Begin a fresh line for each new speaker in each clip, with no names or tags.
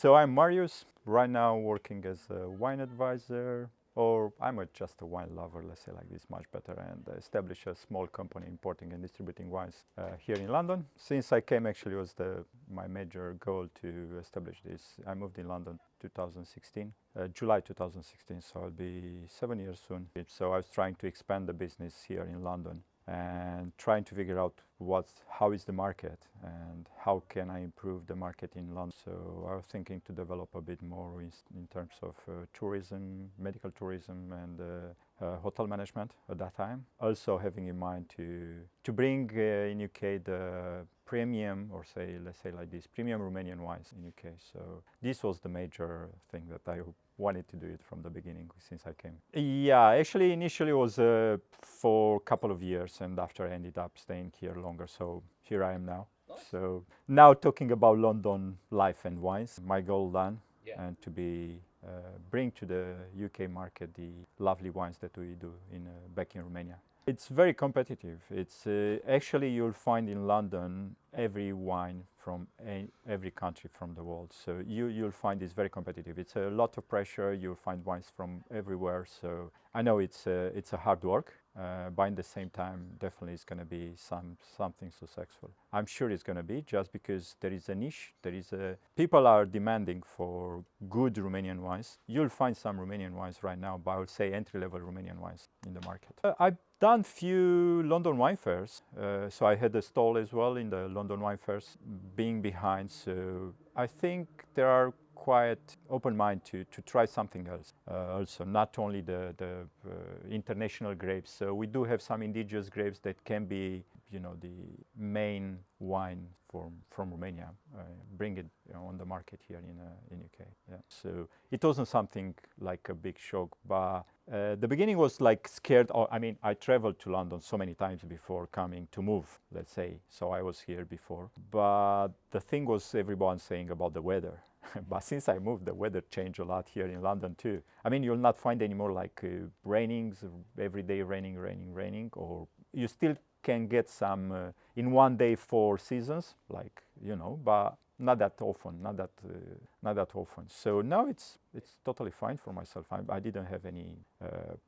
So I'm Marius, right now working as a wine advisor, or just a wine lover, let's say like this, much better, and established a small company importing and distributing wines here in London. Since I came, actually, was my major goal to establish this. I moved in London 2016, July 2016, so I'll be 7 years soon. So I was trying to expand the business here in London and trying to figure out how is the market and how can I improve the market in London. So I was thinking to develop a bit more in terms of tourism, medical tourism, and hotel management at that time. Also having in mind to bring in UK the premium, or let's say like this, premium Romanian wines in UK. So this was the major thing that I wanted to do it from the beginning since I came. Yeah, actually initially it was for a couple of years, and after I ended up staying here longer. So here I am now.
Nice.
So now talking about London life and wines, my goal done, and to be bring to the UK market the lovely wines that we do back in Romania. It's very competitive. It's actually you'll find in London every wine from every country from the world. So you'll find it's very competitive. It's a lot of pressure. You'll find wines from everywhere. So I know it's a hard work, but at the same time, definitely it's going to be something successful. I'm sure it's going to be, just because there is a niche. People are demanding for good Romanian wines. You'll find some Romanian wines right now, but I would say entry-level Romanian wines in the market. I've done few London wine fairs, so I had a stall as well in the London wine fairs, being behind. So I think there are quite open mind to try something else. Also, not only the international grapes. So we do have some indigenous grapes that can be, the main wine from Romania. Bring it on the market here in UK. Yeah. So it wasn't something like a big shock, but the beginning was like scared. I traveled to London so many times before coming to move, let's say. So I was here before, but the thing was everyone saying about the weather. But since I moved, the weather changed a lot here in London too. You'll not find anymore like rainings, every day raining, or you still can get some in one day 4 seasons, like, but not that often, not that often. So now it's totally fine for myself. I didn't have any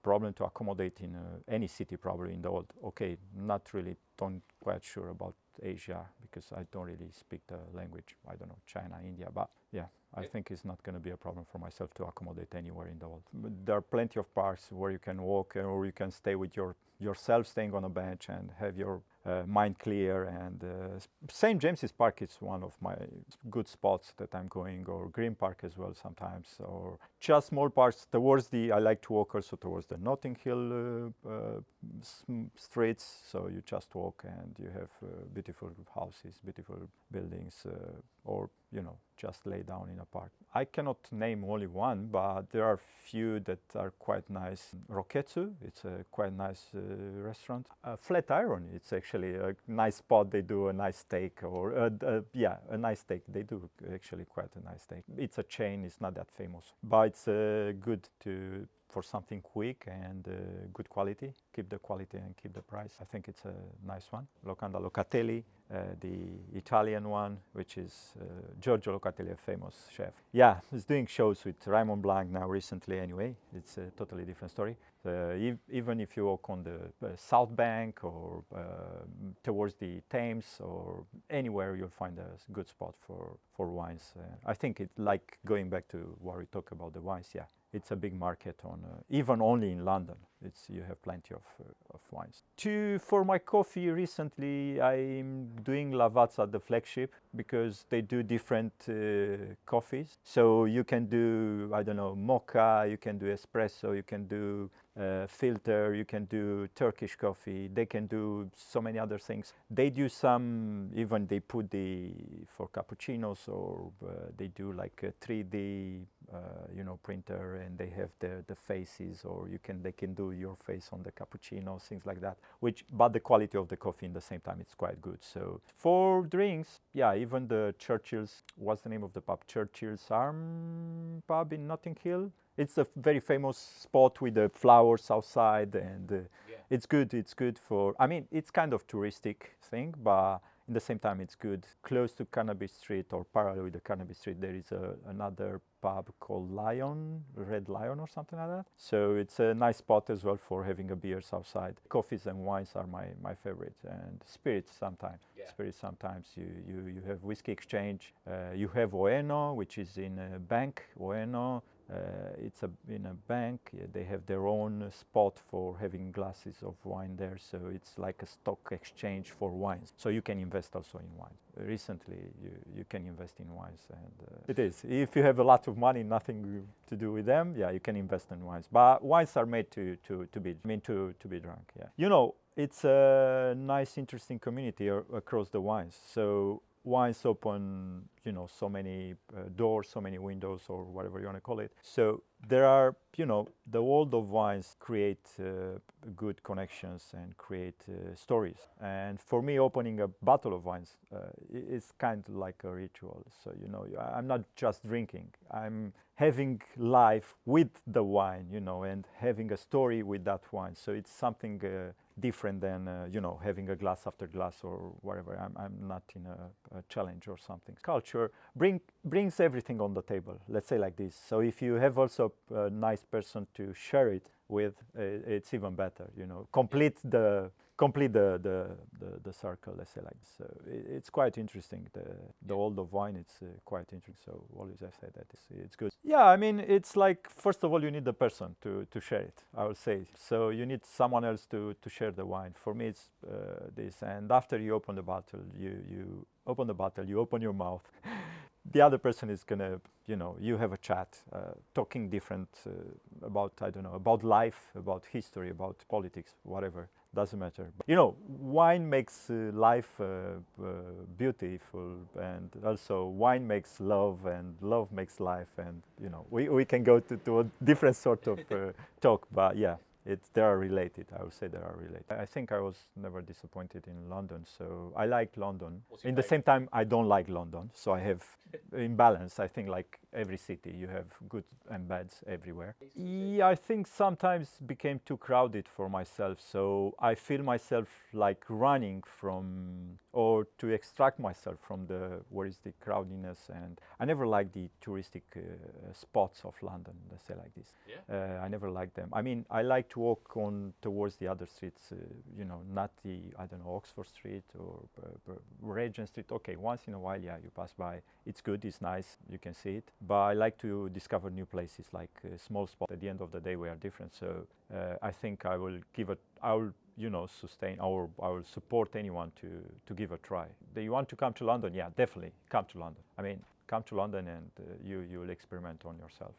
problem to accommodate in any city, probably in the world. Okay, not really, don't quite sure about Asia, because I don't really speak the language. I don't know, China, India, but yeah, I think it's not going to be a problem for myself to accommodate anywhere in the world. There are plenty of parks where you can walk, or you can stay with yourself, staying on a bench and have your mind clear. And St. James's Park is one of my good spots that I'm going, or Green Park as well sometimes, or just small parks towards I like to walk also towards the Notting Hill streets. So you just walk and you have beautiful houses, beautiful buildings, or just lay down in a park. I cannot name only one, but there are few that are quite nice. Roketsu, it's a quite nice restaurant. Flatiron, it's actually a nice spot. They do a nice steak, or a nice steak. They do actually quite a nice steak. It's a chain. It's not that famous, but it's good for something quick and good quality. Keep the quality and keep the price. I think it's a nice one. Locanda Locatelli, the Italian one, which is Giorgio Locatelli, a famous chef. Yeah, he's doing shows with Raymond Blanc now recently anyway. It's a totally different story. Even if you walk on the South Bank, or towards the Thames, or anywhere, you'll find a good spot for wines. I think it's like going back to what we talked about the wines. Yeah, it's a big market even only in London. You have plenty of wines. For my coffee recently, I'm doing Lavazza, the flagship, because they do different coffees. So you can do, I don't know, mocha, you can do espresso, you can do filter, you can do Turkish coffee. They can do so many other things. They do even they put for cappuccinos, or they do like a 3D printer, and they have the faces, or they can do your face on the cappuccino, things like that, but the quality of the coffee in the same time, it's quite good. So for drinks, yeah, even the Churchill's, what's the name of the pub? Churchill's Arm pub in Notting Hill. It's a very famous spot with the flowers outside, and it's good. It's good for, it's kind of touristic thing, but in the same time it's good. Close to Cannabis Street or parallel with the Cannabis Street, there is another pub called Red Lion or something like that. So it's a nice spot as well for having a beers outside. Coffees and wines are my favorite, and spirits sometimes. Yeah. Spirits sometimes. You have whiskey exchange. You have Oeno, which is in a bank. Oeno. It's in a bank. They have their own spot for having glasses of wine there, so it's like a stock exchange for wines. So you can invest also in wines. Recently, you can invest in wines, and it is. If you have a lot of money, nothing to do with them, yeah, you can invest in wines. But wines are made to be drunk. Yeah, you know, it's a nice, interesting community across the wines. So wines open, you know, so many doors, so many windows, or whatever you want to call it. So there are, you know, the world of wines create good connections and create stories. And for me, opening a bottle of wines is kind of like a ritual. So, you know, I'm not just drinking. I'm having life with the wine, you know, and having a story with that wine. So it's something different than, you know, having a glass after glass or whatever. I'm not in a challenge or something. Culture brings everything on the table, let's say like this. So if you have also a nice person to share it with, it's even better, you know, complete the circle, let's say like this. So it's quite interesting. The world of wine, it's quite interesting. So always I say that it's good. Yeah, I mean, it's like, first of all, you need the person to share it, I would say. So you need someone else to share the wine. For me, it's this. And after you open the bottle, you open the bottle, you open your mouth. The other person is gonna, you know, you have a chat, talking different about, I don't know, about life, about history, about politics, whatever. Doesn't matter. But, you know, wine makes life beautiful, and also wine makes love, and love makes life, and you know, we can go to a different sort of talk, but yeah, they are related. I would say they are related. I think I was never disappointed in London, so I like London. In the same time, I don't like London, so I have imbalance. I think like every city, you have good and bads everywhere. Yeah, I think sometimes became too crowded for myself, so I feel myself like running from, or to extract myself from where is the crowdiness, and I never liked the touristic spots of London, let's say like this. Yeah. I never liked them. I mean, I like to walk on towards the other streets, you know, not the, I don't know, Oxford Street or Regent Street. Okay, once in a while, yeah, you pass by. It's good, it's nice, you can see it. But I like to discover new places, like small spots. At the end of the day, we are different. So I think I will you know, sustain, or I will support anyone to give a try. Do you want to come to London? Yeah, definitely come to London. I mean, come to London and you will experiment on yourself.